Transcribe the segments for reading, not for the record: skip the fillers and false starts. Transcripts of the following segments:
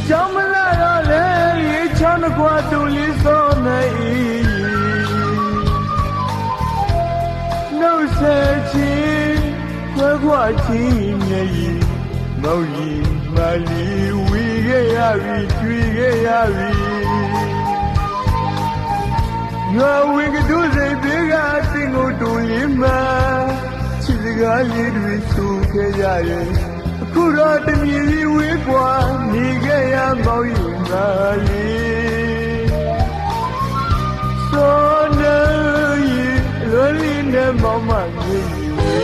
Jamala le chana kwa tuli so nai no se chi kwa chi nei mau yi mali wi ge ya wi twi ge ya wi yo wi ge du se bi ga tin ko tuli ma chi ga li dwi su ke ya yeခုတော့တမြည်ကြီးဝေးကွာနေခဲ့ရမောင်ယူငါလေးဆိုနေလွန်လီနဲ့မောင်မကြီးဝေ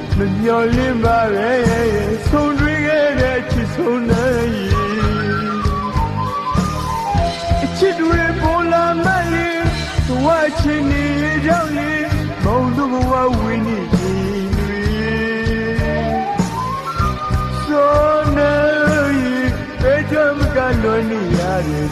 းမမျော်လင့်ပါပဲဆုံးတွေ့ခဲ့တဲ့ချစ်ဆုံးနေချစ်တွေပေါ်လာမှလေဝါချင်နေကြောင့်လေမောင်သူဘဝဝင်းနေတွေဆိုနေပဲကြမကလွန်နေရတယ်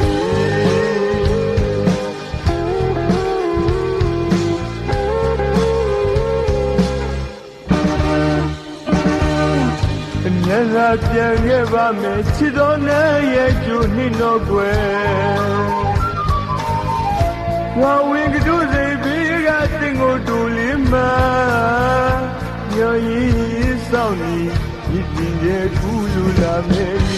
ညလာပြန်ခဲ့ပါမယ်ချစ်တော်နဲ့ရဲ့ကျိုးနှင်းတော့ကွယ်ဝါဝင်းကတူစိဘေးကတင်ကိုတူလေးမညရီစောင့်နေဒီပြင်းရဲ့ထူလူလာမယ်